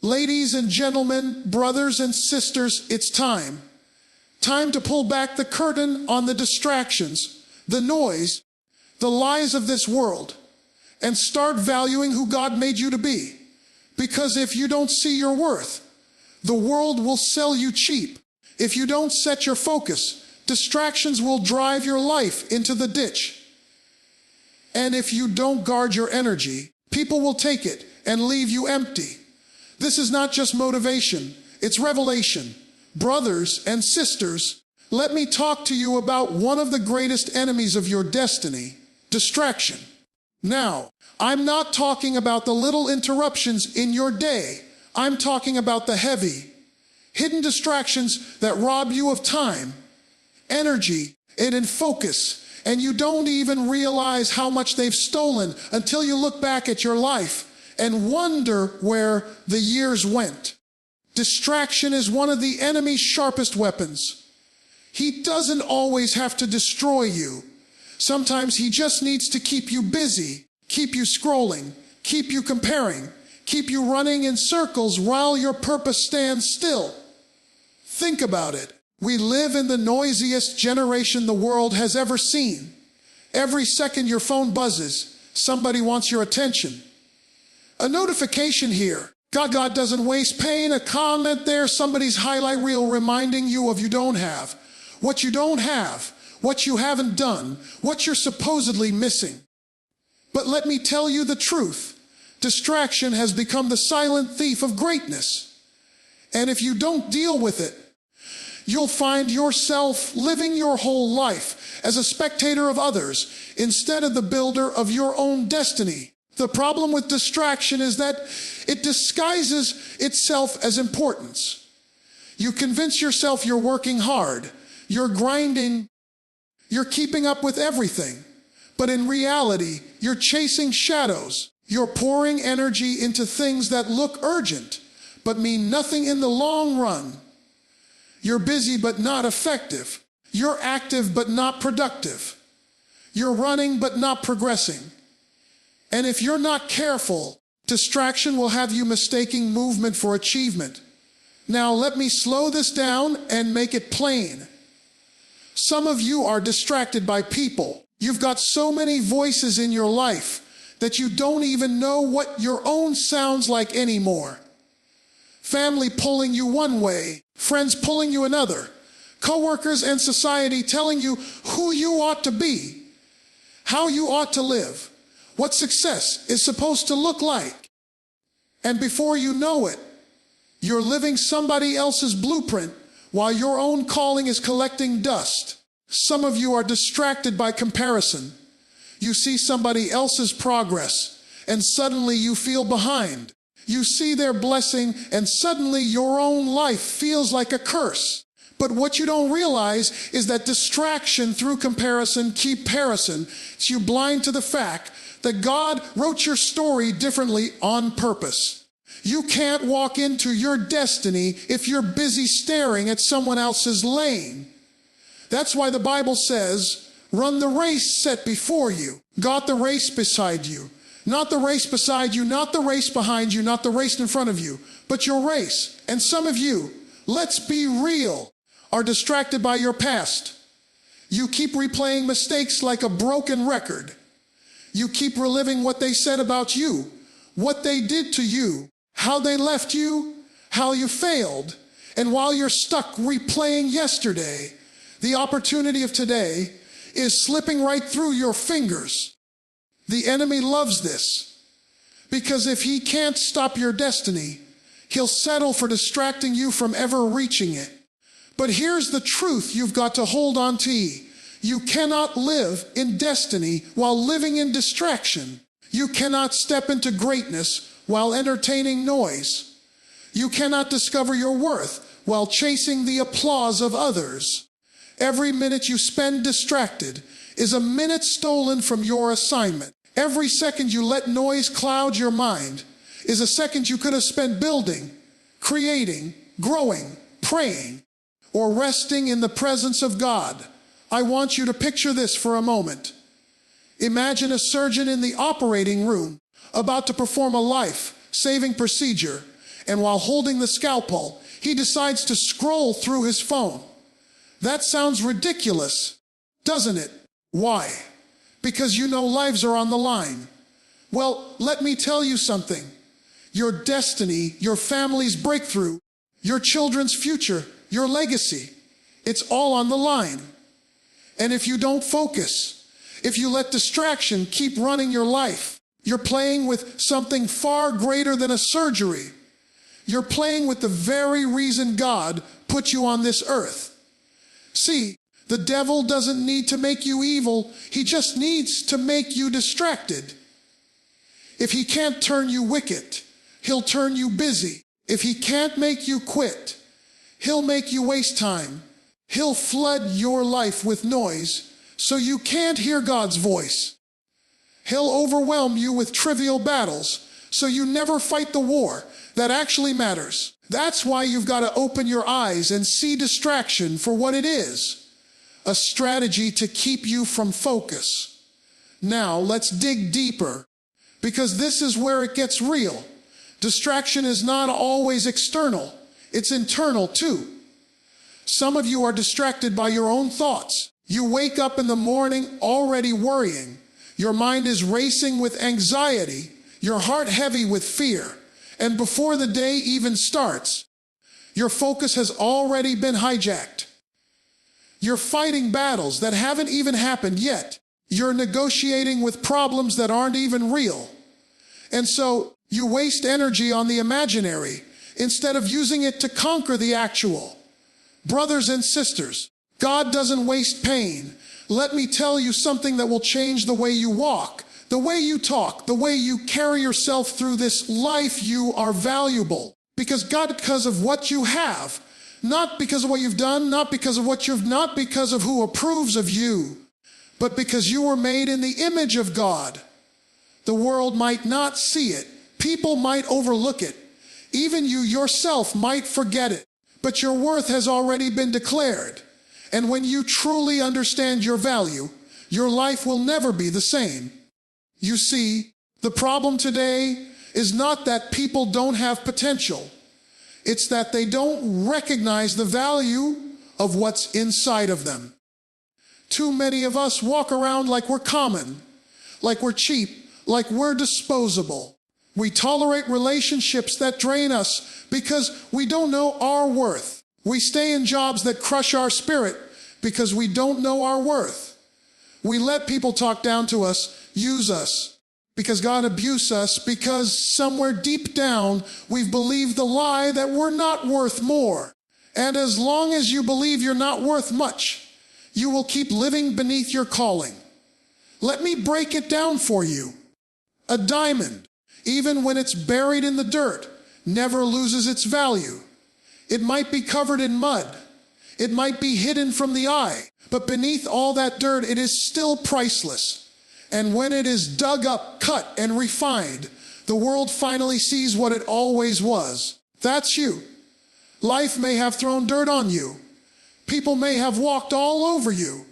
Ladies and gentlemen, brothers and sisters, it's time. Time to pull back the curtain on the distractions, the noise, the lies of this world, and start valuing who God made you to be. Because if you don't see your worth, the world will sell you cheap. If you don't set your focus, distractions will drive your life into the ditch. And if you don't guard your energy, people will take it and leave you empty. This is not just motivation, it's revelation. Brothers and sisters, let me talk to you about one of the greatest enemies of your destiny, distraction. Now, I'm not talking about the little interruptions in your day. I'm talking about the heavy, hidden distractions that rob you of time, energy, and focus, and you don't even realize how much they've stolen until you look back at your life and wonder where the years went. Distraction is one of the enemy's sharpest weapons. He doesn't always have to destroy you. Sometimes he just needs to keep you busy, keep you scrolling, keep you comparing, keep you running in circles while your purpose stands still. Think about it. We live in the noisiest generation the world has ever seen. Every second your phone buzzes, somebody wants your attention. A notification here. God doesn't waste pain. A comment there, somebody's highlight reel reminding you of you don't have, what you haven't done, what you're supposedly missing. But let me tell you the truth. Distraction has become the silent thief of greatness. And if you don't deal with it, you'll find yourself living your whole life as a spectator of others instead of the builder of your own destiny. The problem with distraction is that it disguises itself as importance. You convince yourself you're working hard, you're grinding, you're keeping up with everything. But in reality, you're chasing shadows. You're pouring energy into things that look urgent, but mean nothing in the long run. You're busy but not effective. You're active but not productive. You're running but not progressing. And if you're not careful, distraction will have you mistaking movement for achievement. Now let me slow this down and make it plain. Some of you are distracted by people. You've got so many voices in your life that you don't even know what your own sounds like anymore. Family pulling you one way, friends pulling you another, coworkers and society telling you who you ought to be, how you ought to live, what success is supposed to look like. And before you know it, you're living somebody else's blueprint while your own calling is collecting dust. Some of you are distracted by comparison. You see somebody else's progress, and suddenly you feel behind. You see their blessing, and suddenly your own life feels like a curse. But what you don't realize is that distraction through comparison keeps you blind to the fact that God wrote your story differently on purpose. You can't walk into your destiny if you're busy staring at someone else's lane. That's why the Bible says, run the race set before you. Got the race beside you. Not the race beside you, not the race behind you, not the race in front of you, but your race. And some of you, let's be real, are distracted by your past. You keep replaying mistakes like a broken record. You keep reliving what they said about you, what they did to you, how they left you, how you failed. And while you're stuck replaying yesterday, the opportunity of today is slipping right through your fingers. The enemy loves this, because if he can't stop your destiny, he'll settle for distracting you from ever reaching it. But here's the truth you've got to hold on to. You cannot live in destiny while living in distraction. You cannot step into greatness while entertaining noise. You cannot discover your worth while chasing the applause of others. Every minute you spend distracted is a minute stolen from your assignment. Every second you let noise cloud your mind is a second you could have spent building, creating, growing, praying, or resting in the presence of God. I want you to picture this for a moment. Imagine a surgeon in the operating room about to perform a life-saving procedure, and while holding the scalpel, he decides to scroll through his phone. That sounds ridiculous, doesn't it? Why? Because you know lives are on the line. Well, let me tell you something. Your destiny, your family's breakthrough, your children's future, your legacy, it's all on the line. And if you don't focus, if you let distraction keep running your life, you're playing with something far greater than a surgery. You're playing with the very reason God put you on this earth. See, the devil doesn't need to make you evil. He just needs to make you distracted. If he can't turn you wicked, he'll turn you busy. If he can't make you quit, he'll make you waste time. He'll flood your life with noise so you can't hear God's voice. He'll overwhelm you with trivial battles so you never fight the war that actually matters. That's why you've got to open your eyes and see distraction for what it is, a strategy to keep you from focus. Now let's dig deeper, because this is where it gets real. Distraction is not always external, it's internal too. Some of you are distracted by your own thoughts. You wake up in the morning already worrying. Your mind is racing with anxiety, your heart heavy with fear. And before the day even starts, your focus has already been hijacked. You're fighting battles that haven't even happened yet. You're negotiating with problems that aren't even real. And so you waste energy on the imaginary instead of using it to conquer the actual. Brothers and sisters, God doesn't waste pain. Let me tell you something that will change the way you walk, the way you talk, the way you carry yourself through this life. You are valuable because of what you have, not because of what you've done, not because of not because of who approves of you, but because you were made in the image of God. The world might not see it. People might overlook it. Even you yourself might forget it. But your worth has already been declared. And when you truly understand your value, your life will never be the same. You see, the problem today is not that people don't have potential. It's that they don't recognize the value of what's inside of them. Too many of us walk around like we're common, like we're cheap, like we're disposable. We tolerate relationships that drain us because we don't know our worth. We stay in jobs that crush our spirit because we don't know our worth. We let people talk down to us, use us, because God abuse us, because somewhere deep down we've believed the lie that we're not worth more. And as long as you believe you're not worth much, you will keep living beneath your calling. Let me break it down for you. A diamond, even when it's buried in the dirt, never loses its value. It might be covered in mud. It might be hidden from the eye, but beneath all that dirt, it is still priceless. And when it is dug up, cut, and refined, the world finally sees what it always was. That's you. Life may have thrown dirt on you. People may have walked all over you.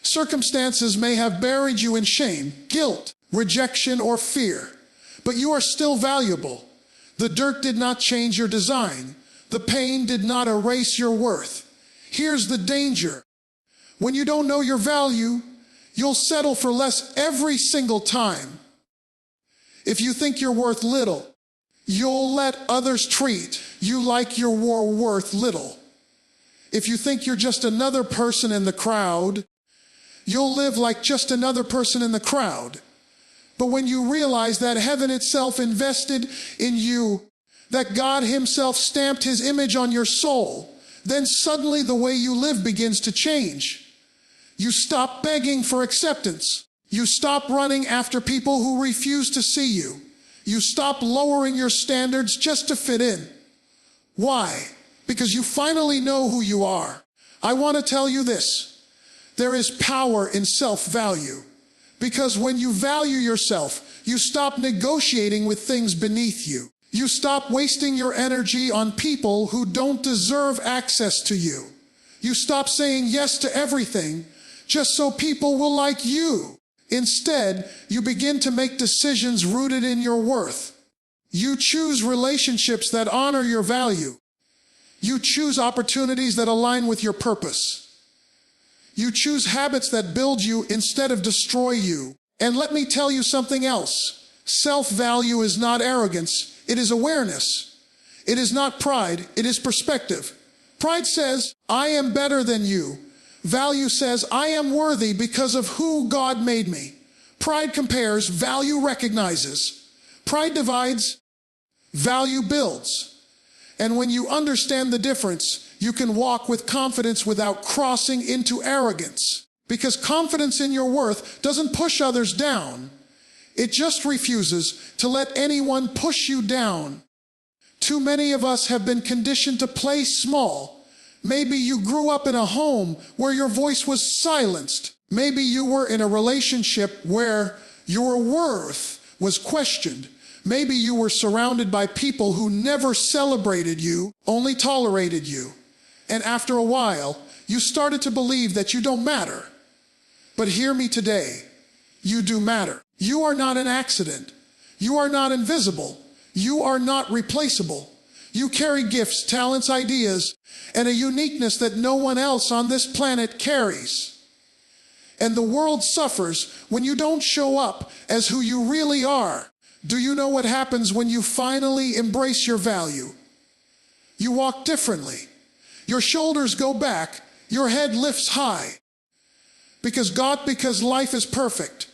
Circumstances may have buried you in shame, guilt, rejection, or fear. But you are still valuable. The dirt did not change your design. The pain did not erase your worth. Here's the danger. When you don't know your value, you'll settle for less every single time. If you think you're worth little, you'll let others treat you like you're worth little. If you think you're just another person in the crowd, you'll live like just another person in the crowd. But when you realize that heaven itself invested in you, that God himself stamped his image on your soul, then suddenly the way you live begins to change. You stop begging for acceptance. You stop running after people who refuse to see you. You stop lowering your standards just to fit in. Why? Because you finally know who you are. I want to tell you this. There is power in self-value. Because when you value yourself, you stop negotiating with things beneath you. You stop wasting your energy on people who don't deserve access to you. You stop saying yes to everything just so people will like you. Instead, you begin to make decisions rooted in your worth. You choose relationships that honor your value. You choose opportunities that align with your purpose. You choose habits that build you instead of destroy you. And let me tell you something else. Self-value is not arrogance, it is awareness. It is not pride, it is perspective. Pride says, I am better than you. Value says, I am worthy because of who God made me. Pride compares, value recognizes. Pride divides, value builds. And when you understand the difference, you can walk with confidence without crossing into arrogance. Because confidence in your worth doesn't push others down. It just refuses to let anyone push you down. Too many of us have been conditioned to play small. Maybe you grew up in a home where your voice was silenced. Maybe you were in a relationship where your worth was questioned. Maybe you were surrounded by people who never celebrated you, only tolerated you. And after a while, you started to believe that you don't matter. But hear me today. You do matter. You are not an accident. You are not invisible. You are not replaceable. You carry gifts, talents, ideas, and a uniqueness that no one else on this planet carries. And the world suffers when you don't show up as who you really are. Do you know what happens when you finally embrace your value? You walk differently. Your shoulders go back. Your head lifts high. Because life is perfect.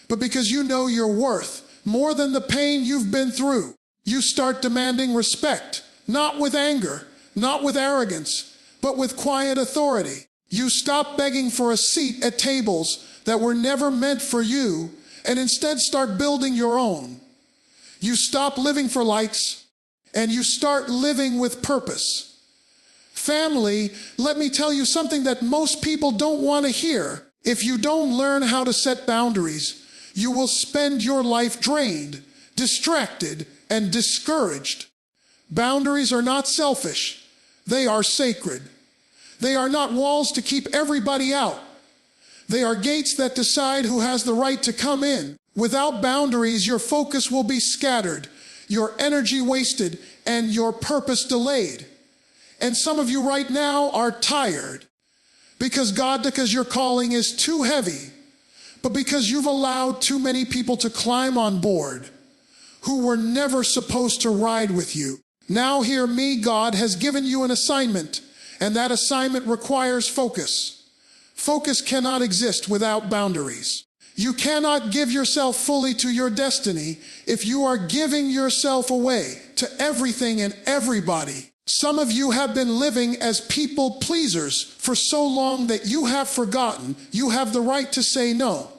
But because you know your worth more than the pain you've been through. You start demanding respect, not with anger, not with arrogance, but with quiet authority. You stop begging for a seat at tables that were never meant for you, and instead start building your own. You stop living for likes, and you start living with purpose. Family, let me tell you something that most people don't want to hear. If you don't learn how to set boundaries, you will spend your life drained, distracted, and discouraged. Boundaries are not selfish. They are sacred. They are not walls to keep everybody out. They are gates that decide who has the right to come in. Without boundaries, your focus will be scattered, your energy wasted, and your purpose delayed. And some of you right now are tired because your calling is too heavy, but because you've allowed too many people to climb on board who were never supposed to ride with you. Now hear me, God has given you an assignment, and that assignment requires focus. Focus cannot exist without boundaries. You cannot give yourself fully to your destiny if you are giving yourself away to everything and everybody. Some of you have been living as people pleasers for so long that you have forgotten you have the right to say no.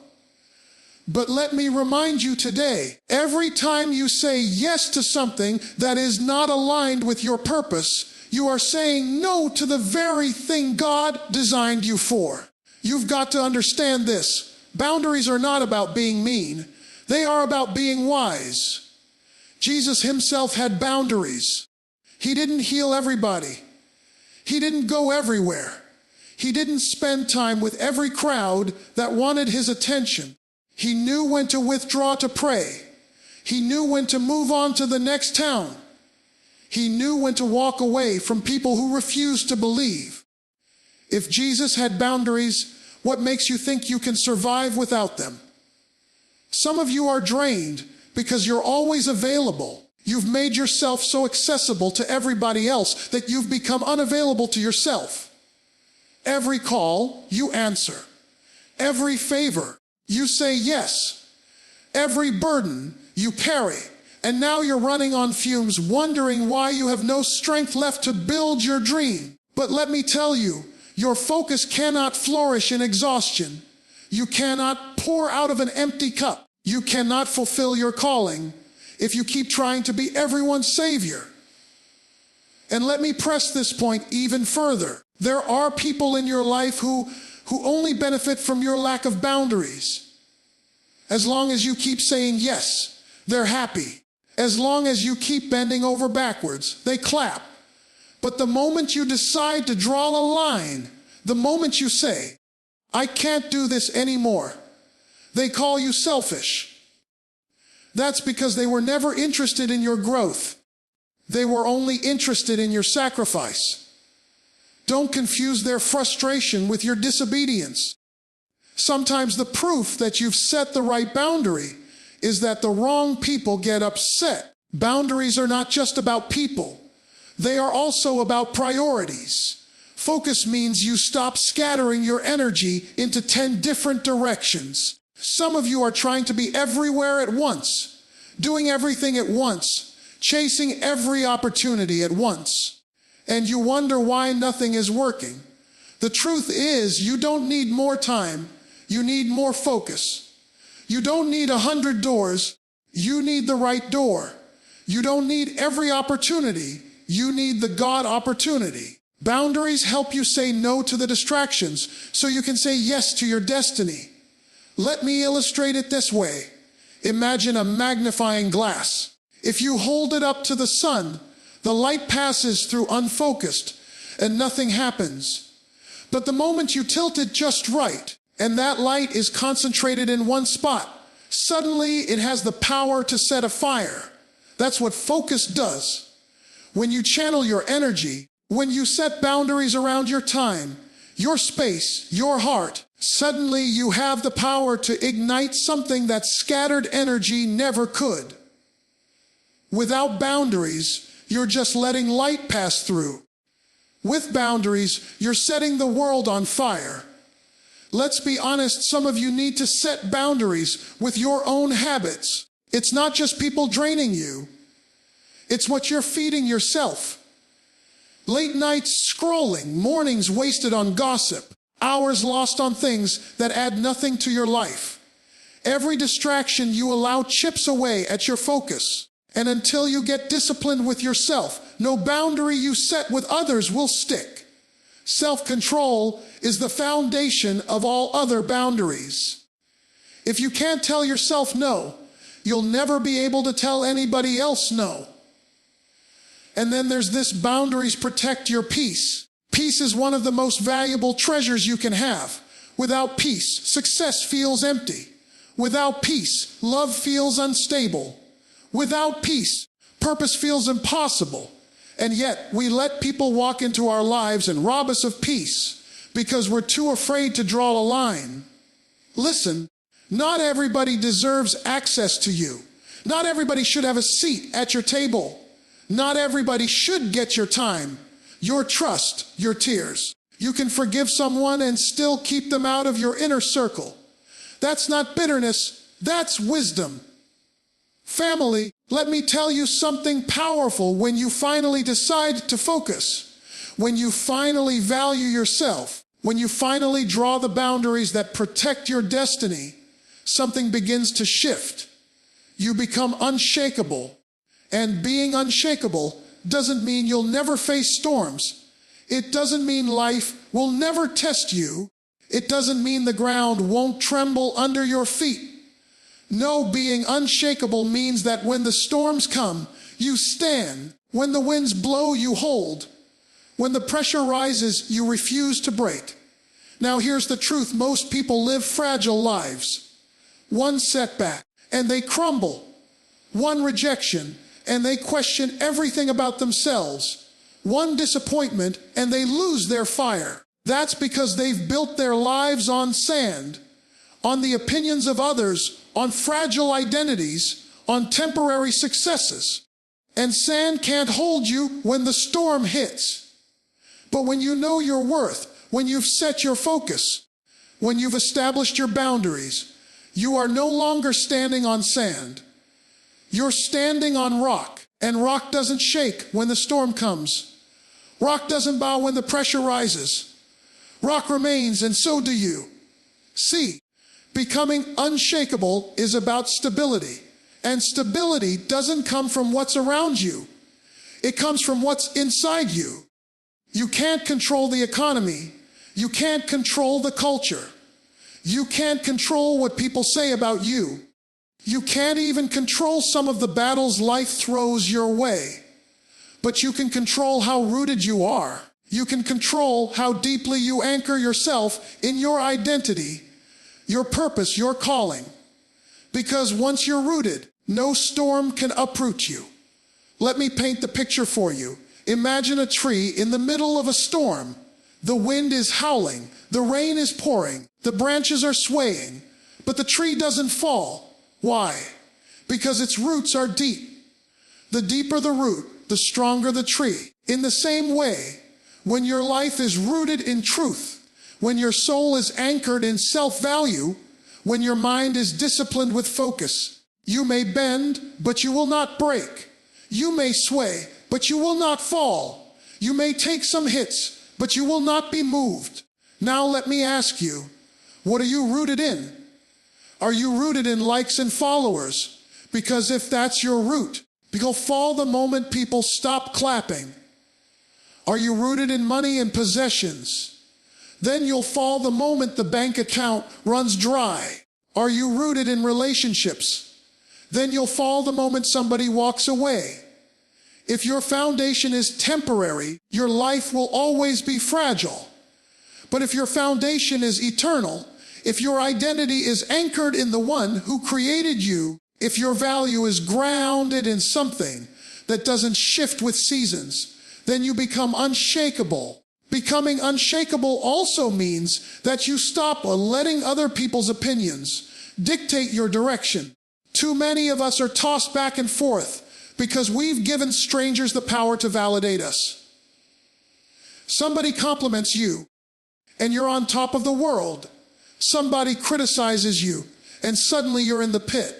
But let me remind you today, every time you say yes to something that is not aligned with your purpose, you are saying no to the very thing God designed you for. You've got to understand this. Boundaries are not about being mean. They are about being wise. Jesus himself had boundaries. He didn't heal everybody. He didn't go everywhere. He didn't spend time with every crowd that wanted his attention. He knew when to withdraw to pray. He knew when to move on to the next town. He knew when to walk away from people who refused to believe. If Jesus had boundaries, what makes you think you can survive without them? Some of you are drained because you're always available. You've made yourself so accessible to everybody else that you've become unavailable to yourself. Every call, you answer. Every favor, you say yes. Every burden, you carry. And now you're running on fumes, wondering why you have no strength left to build your dream. But let me tell you, your focus cannot flourish in exhaustion. You cannot pour out of an empty cup. You cannot fulfill your calling if you keep trying to be everyone's savior. And let me press this point even further. There are people in your life who only benefit from your lack of boundaries. As long as you keep saying yes, they're happy. As long as you keep bending over backwards, they clap. But the moment you decide to draw a line, the moment you say, I can't do this anymore, they call you selfish. That's because they were never interested in your growth. They were only interested in your sacrifice. Don't confuse their frustration with your disobedience. Sometimes the proof that you've set the right boundary is that the wrong people get upset. Boundaries are not just about people. They are also about priorities. Focus means you stop scattering your energy into 10 different directions. Some of you are trying to be everywhere at once, doing everything at once, chasing every opportunity at once. And you wonder why nothing is working. The truth is, you don't need more time. You need more focus. You don't need 100 doors. You need the right door. You don't need every opportunity. You need the God opportunity. Boundaries help you say no to the distractions so you can say yes to your destiny. Let me illustrate it this way. Imagine a magnifying glass. If you hold it up to the sun, the light passes through unfocused and nothing happens. But the moment you tilt it just right, and that light is concentrated in one spot, suddenly it has the power to set a fire. That's what focus does. When you channel your energy, when you set boundaries around your time, your space, your heart, suddenly you have the power to ignite something that scattered energy never could. Without boundaries, you're just letting light pass through. With boundaries, you're setting the world on fire. Let's be honest, some of you need to set boundaries with your own habits. It's not just people draining you. It's what you're feeding yourself. Late nights scrolling, mornings wasted on gossip, hours lost on things that add nothing to your life. Every distraction you allow chips away at your focus. And until you get disciplined with yourself, no boundary you set with others will stick. Self-control is the foundation of all other boundaries. If you can't tell yourself no, you'll never be able to tell anybody else no. And then there's this: boundaries protect your peace. Peace is one of the most valuable treasures you can have. Without peace, success feels empty. Without peace, love feels unstable. Without peace, purpose feels impossible. And yet, we let people walk into our lives and rob us of peace because we're too afraid to draw a line. Listen, not everybody deserves access to you. Not everybody should have a seat at your table. Not everybody should get your time, your trust, your tears. You can forgive someone and still keep them out of your inner circle. That's not bitterness, that's wisdom. Family, let me tell you something powerful. When you finally decide to focus, when you finally value yourself, when you finally draw the boundaries that protect your destiny, something begins to shift. You become unshakable. And being unshakable doesn't mean you'll never face storms. It doesn't mean life will never test you. It doesn't mean the ground won't tremble under your feet. No, being unshakable means that when the storms come, you stand. When the winds blow, you hold. When the pressure rises, you refuse to break. Now here's the truth: most people live fragile lives. One setback, and they crumble. One rejection, and they question everything about themselves. One disappointment, and they lose their fire. That's because they've built their lives on sand, on the opinions of others, on fragile identities, on temporary successes. And sand can't hold you when the storm hits. But when you know your worth, when you've set your focus, when you've established your boundaries, you are no longer standing on sand. You're standing on rock, and rock doesn't shake when the storm comes. Rock doesn't bow when the pressure rises. Rock remains, and so do you. See, becoming unshakable is about stability, and stability doesn't come from what's around you. It comes from what's inside you. You can't control the economy. You can't control the culture. You can't control what people say about you. You can't even control some of the battles life throws your way. But you can control how rooted you are. You can control how deeply you anchor yourself in your identity, your purpose, your calling. Because once you're rooted, No storm can uproot you. Let me paint the picture for you. Imagine a tree in the middle of a storm. The wind is howling, the rain is pouring, the branches are swaying, but the tree doesn't fall. Why? Because its roots are deep. The deeper the root, the stronger the tree. In the same way, when your life is rooted in truth, when your soul is anchored in self-value, when your mind is disciplined with focus, you may bend, but you will not break. You may sway, but you will not fall. You may take some hits, but you will not be moved. Now let me ask you, what are you rooted in? Are you rooted in likes and followers? Because if that's your root, you'll fall the moment people stop clapping. Are you rooted in money and possessions? Then you'll fall the moment the bank account runs dry. Are you rooted in relationships? Then you'll fall the moment somebody walks away. If your foundation is temporary, your life will always be fragile. But if your foundation is eternal, if your identity is anchored in the one who created you, if your value is grounded in something that doesn't shift with seasons, then you become unshakable. Becoming unshakable also means that you stop letting other people's opinions dictate your direction. Too many of us are tossed back and forth because we've given strangers the power to validate us. Somebody compliments you, and you're on top of the world. Somebody criticizes you, and suddenly you're in the pit.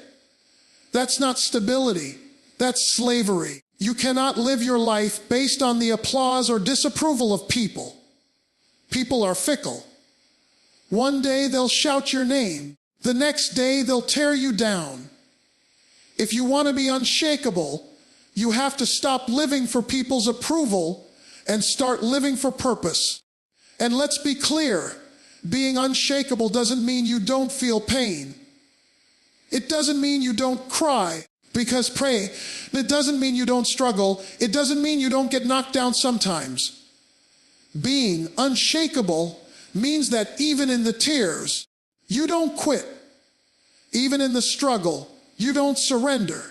That's not stability. That's slavery. You cannot live your life based on the applause or disapproval of people. People are fickle. One day they'll shout your name. The next day they'll tear you down. If you want to be unshakable, you have to stop living for people's approval and start living for purpose. And let's be clear, being unshakable doesn't mean you don't feel pain. It doesn't mean you don't cry. Because pray, it doesn't mean you don't struggle. It doesn't mean you don't get knocked down sometimes. Being unshakable means that even in the tears, you don't quit. Even in the struggle, you don't surrender.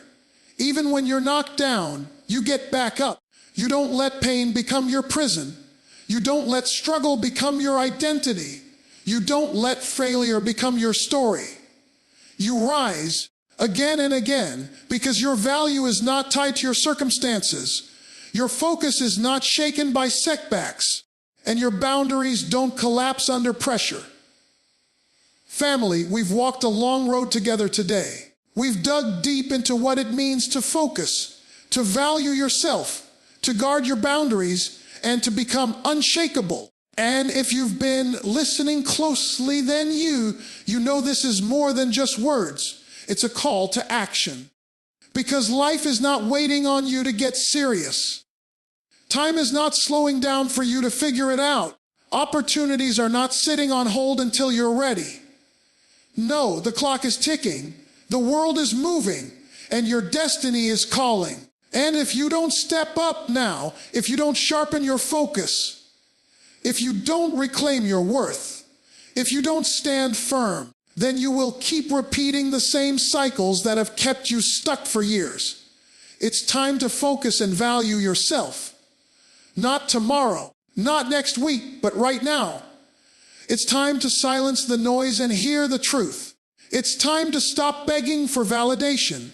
Even when you're knocked down, you get back up. You don't let pain become your prison. You don't let struggle become your identity. You don't let failure become your story. You rise again and again, because your value is not tied to your circumstances. Your focus is not shaken by setbacks, and your boundaries don't collapse under pressure. Family, we've walked a long road together today. We've dug deep into what it means to focus, to value yourself, to guard your boundaries, and to become unshakable. And if you've been listening closely, then you know this is more than just words. It's a call to action. Because life is not waiting on you to get serious. Time is not slowing down for you to figure it out. Opportunities are not sitting on hold until you're ready. No, the clock is ticking. The world is moving, and your destiny is calling. And if you don't step up now, if you don't sharpen your focus, if you don't reclaim your worth, if you don't stand firm, then you will keep repeating the same cycles that have kept you stuck for years. It's time to focus and value yourself. Not tomorrow, not next week, but right now. It's time to silence the noise and hear the truth. It's time to stop begging for validation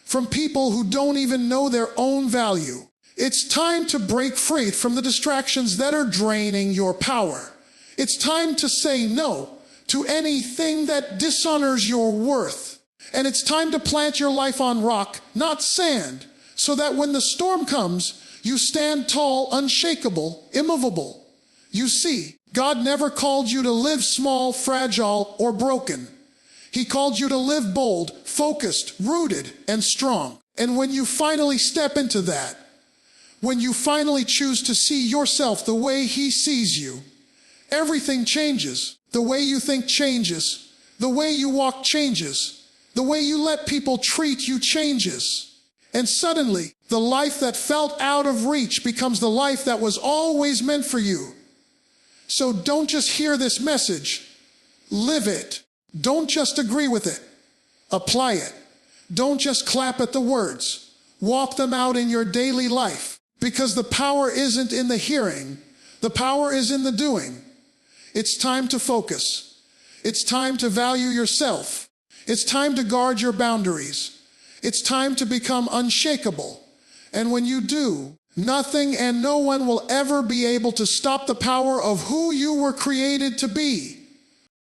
from people who don't even know their own value. It's time to break free from the distractions that are draining your power. It's time to say no to anything that dishonors your worth. And it's time to plant your life on rock, not sand, so that when the storm comes, you stand tall, unshakable, immovable. You see, God never called you to live small, fragile, or broken. He called you to live bold, focused, rooted, and strong. And when you finally step into that, when you finally choose to see yourself the way He sees you, everything changes. The way you think changes. The way you walk changes. The way you let people treat you changes. And suddenly, the life that felt out of reach becomes the life that was always meant for you. So don't just hear this message. Live it. Don't just agree with it. Apply it. Don't just clap at the words. Walk them out in your daily life. Because the power isn't in the hearing. The power is in the doing. It's time to focus. It's time to value yourself. It's time to guard your boundaries. It's time to become unshakable. And when you do, nothing and no one will ever be able to stop the power of who you were created to be.